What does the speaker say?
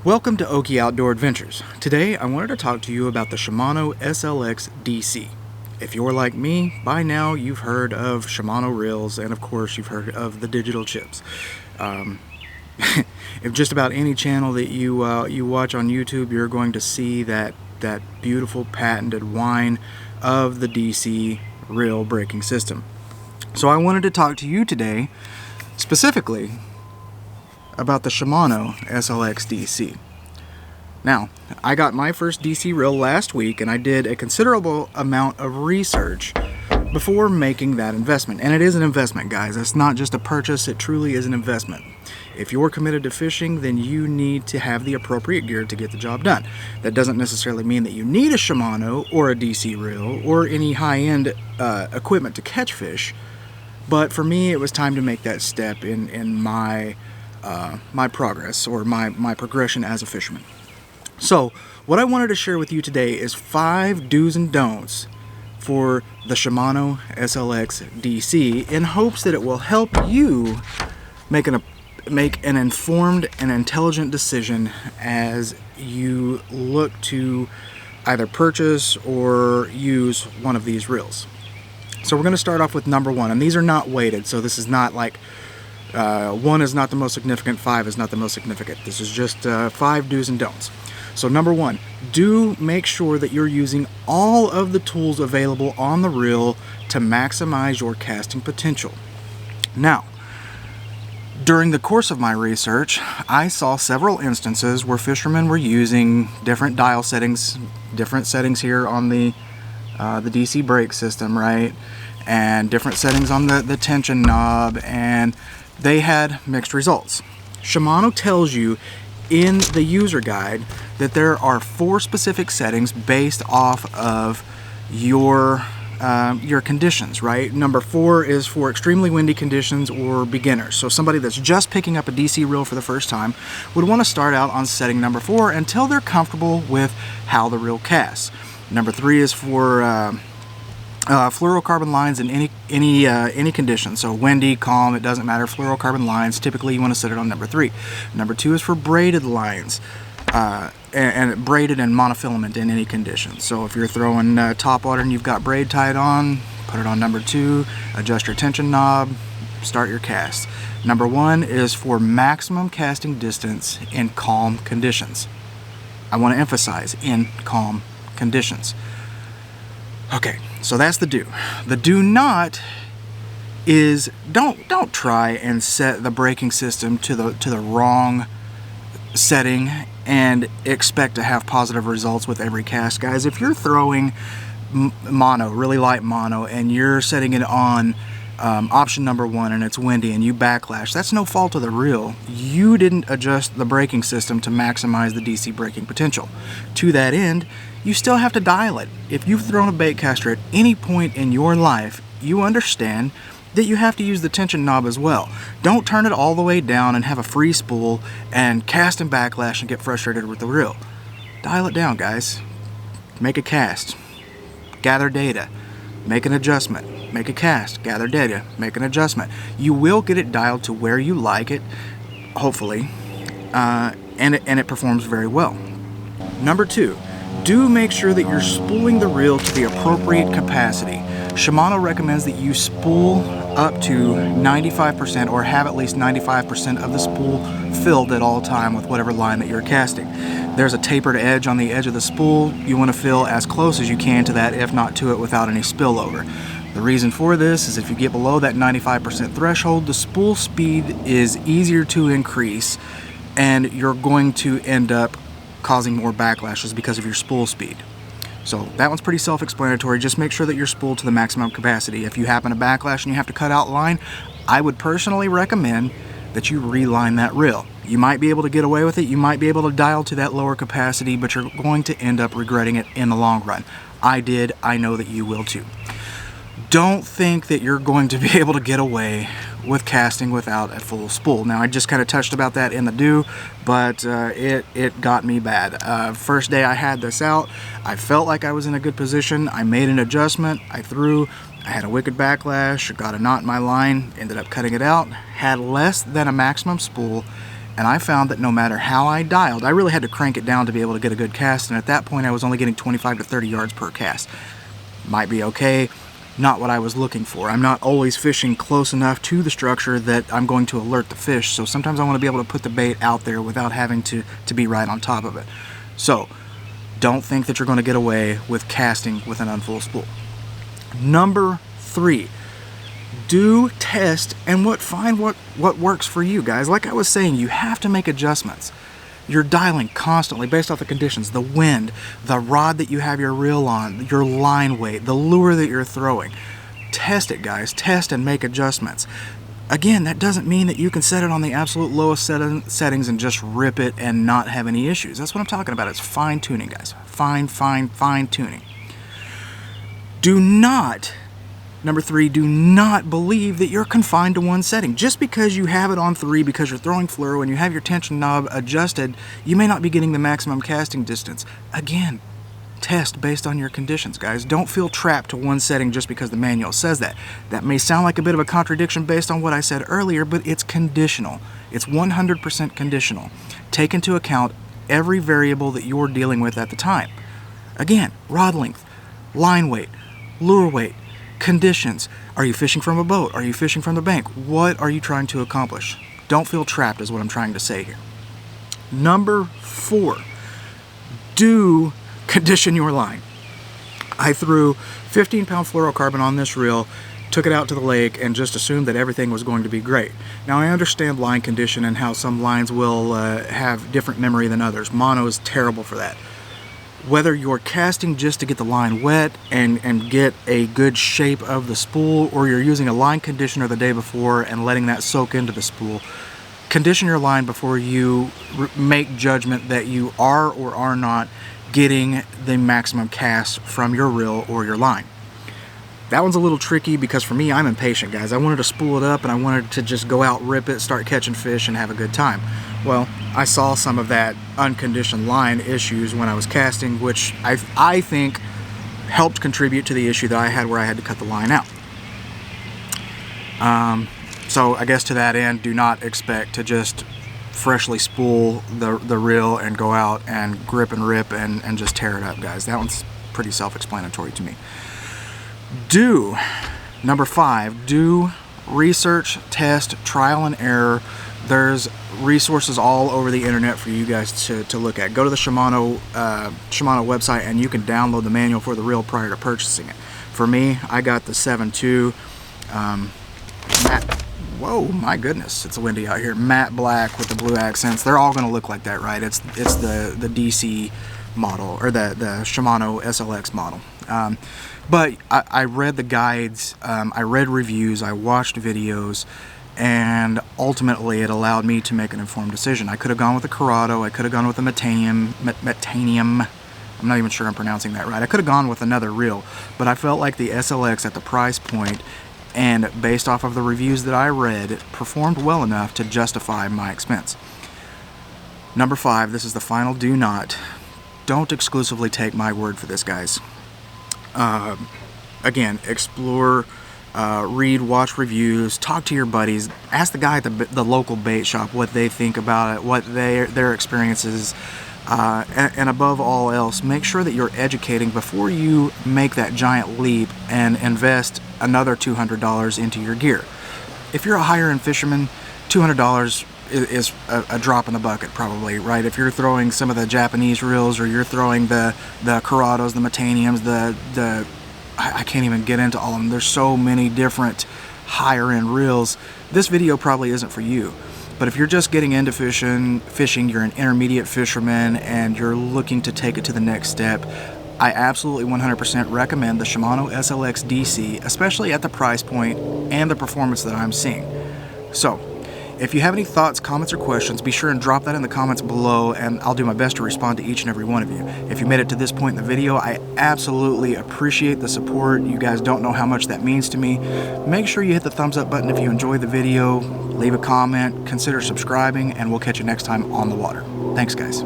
Welcome to Okie Outdoor Adventures. Today I wanted to talk to you about the Shimano SLX DC. If you're like me, by now you've heard of Shimano reels and of course you've heard of the digital chips. If just about any channel that you watch on YouTube, you're going to see that beautiful patented whine of the DC reel braking system. So I wanted to talk to you today specifically about the Shimano SLX DC. Now, I got my first DC reel last week and I did a considerable amount of research before making that investment. And it is an investment, guys. It's not just a purchase, it truly is an investment. If you're committed to fishing, then you need to have the appropriate gear to get the job done. That doesn't necessarily mean that you need a Shimano or a DC reel or any high-end equipment to catch fish, but for me it was time to make that step in my progress or my progression as a fisherman. So what I wanted to share with you today is 5 do's and don'ts for the Shimano SLX DC in hopes that it will help you make an informed and intelligent decision as you look to either purchase or use one of these reels. So we're going to start off with number 1, and these are not weighted, so this is not like 1 is not the most significant, 5 is not the most significant. This is just 5 do's and don'ts. So number 1, do make sure that you're using all of the tools available on the reel to maximize your casting potential. Now, during the course of my research, I saw several instances where fishermen were using different dial settings, different settings here on the DC brake system, right? And different settings on the tension knob, and they had mixed results. Shimano tells you in the user guide that there are 4 specific settings based off of your conditions, right? Number 4 is for extremely windy conditions or beginners. So somebody that's just picking up a DC reel for the first time would want to start out on setting number 4 until they're comfortable with how the reel casts. Number 3 is for fluorocarbon lines in any condition. So windy, calm, it doesn't matter. Fluorocarbon lines, typically you want to set it on number 3. Number 2 is for braided lines, and braided and monofilament in any condition. So if you're throwing top water and you've got braid tied on, put it on number 2, adjust your tension knob, start your cast. Number 1 is for maximum casting distance in calm conditions. I want to emphasize in calm conditions. Okay, so that's the do. The do not is don't try and set the braking system to the wrong setting and expect to have positive results with every cast, guys. If you're throwing mono, really light mono, and you're setting it on option number 1 and it's windy and you backlash, that's no fault of the reel. You didn't adjust the braking system to maximize the DC braking potential. To that end, you still have to dial it. If you've thrown a bait caster at any point in your life, you understand that you have to use the tension knob as well. Don't turn it all the way down and have a free spool and cast and backlash and get frustrated with the reel. Dial it down, guys. Make a cast. Gather data. Make an adjustment. Make a cast. Gather data. Make an adjustment. You will get it dialed to where you like it, hopefully, and it performs very well. Number 2, do make sure that you're spooling the reel to the appropriate capacity. Shimano recommends that you spool up to 95% or have at least 95% of the spool filled at all time with whatever line that you're casting. There's a tapered edge on the edge of the spool. You want to fill as close as you can to that, if not to it, without any spillover. The reason for this is if you get below that 95% threshold, the spool speed is easier to increase and you're going to end up causing more backlashes because of your spool speed. So that one's pretty self-explanatory. Just make sure that you're spooled to the maximum capacity. If you happen to backlash and you have to cut out line, I would personally recommend that you reline that reel. You might be able to get away with it, you might be able to dial to that lower capacity, but you're going to end up regretting it in the long run. I did, I know that you will too. Don't think that you're going to be able to get away with casting without a full spool. Now, I just kind of touched about that in the do, but it got me bad. First day I had this out, I felt like I was in a good position. I made an adjustment, I threw, I had a wicked backlash, got a knot in my line, ended up cutting it out, had less than a maximum spool, And I found that no matter how I dialed, I really had to crank it down to be able to get a good cast, and at that point I was only getting 25 to 30 yards per cast. Might be okay, not what I was looking for. I'm not always fishing close enough to the structure that I'm going to alert the fish, so sometimes I want to be able to put the bait out there without having to be right on top of it. So don't think that you're going to get away with casting with an unfull spool. Number 3, do test and find what works for you, guys. Like I was saying, you have to make adjustments. You're dialing constantly based off the conditions, the wind, the rod that you have your reel on, your line weight, the lure that you're throwing. Test it, guys. Test and make adjustments. Again, that doesn't mean that you can set it on the absolute lowest settings and just rip it and not have any issues. That's what I'm talking about. It's fine tuning, guys. Fine tuning. Do not, number 3, do not believe that you're confined to one setting. Just because you have it on 3 because you're throwing fluoro and you have your tension knob adjusted, you may not be getting the maximum casting distance. Again, test based on your conditions, guys. Don't feel trapped to one setting just because the manual says that. That may sound like a bit of a contradiction based on what I said earlier, but it's conditional. It's 100% conditional. Take into account every variable that you're dealing with at the time. Again, rod length, line weight, lure weight, conditions. Are you fishing from a boat? Are you fishing from the bank? What are you trying to accomplish? Don't feel trapped is what I'm trying to say here. Number 4, do condition your line. I threw 15-pound fluorocarbon on this reel, took it out to the lake, and just assumed that everything was going to be great. Now, I understand line condition and how some lines will have different memory than others. Mono is terrible for that. Whether you're casting just to get the line wet and get a good shape of the spool, or you're using a line conditioner the day before and letting that soak into the spool, condition your line before you make judgment that you are or are not getting the maximum cast from your reel or your line. That one's a little tricky because for me, I'm impatient, guys. I wanted to spool it up and I wanted to just go out, rip it, start catching fish and have a good time. Well, I saw some of that unconditioned line issues when I was casting, which I think helped contribute to the issue that I had where I had to cut the line out. So I guess to that end, do not expect to just freshly spool the reel and go out and grip and rip and just tear it up, guys. That one's pretty self-explanatory to me. Number 5, do research, test, trial and error. There's resources all over the internet for you guys to look at. Go to the Shimano website and you can download the manual for the reel prior to purchasing it. For me, I got the 7.2 whoa, my goodness, it's windy out here. Matte black with the blue accents. They're all going to look like that, right? It's the DC model, or the Shimano SLX model. But I read the guides, I read reviews, I watched videos, and ultimately it allowed me to make an informed decision. I could have gone with a Corrado, I could have gone with a Metanium. I'm not even sure I'm pronouncing that right. I could have gone with another reel, but I felt like the SLX at the price point and based off of the reviews that I read, it performed well enough to justify my expense. Number 5, this is the final do not. Don't exclusively take my word for this, guys. Again, explore, read, watch reviews, talk to your buddies, ask the guy at the local bait shop what they think about it, what their experiences, and above all else, make sure that you're educating before you make that giant leap and invest another $200 into your gear. If you're a higher end fisherman, $200 is a drop in the bucket probably, right? If you're throwing some of the Japanese reels, or you're throwing the Corrados, the Metaniums, I can't even get into all of them. There's so many different higher end reels. This video probably isn't for you. But if you're just getting into fishing, you're an intermediate fisherman and you're looking to take it to the next step, I absolutely 100% recommend the Shimano SLX DC, especially at the price point and the performance that I'm seeing. So, if you have any thoughts, comments, or questions, be sure and drop that in the comments below, and I'll do my best to respond to each and every one of you. If you made it to this point in the video, I absolutely appreciate the support. You guys don't know how much that means to me. Make sure you hit the thumbs up button if you enjoyed the video, leave a comment, consider subscribing, and we'll catch you next time on the water. Thanks, guys.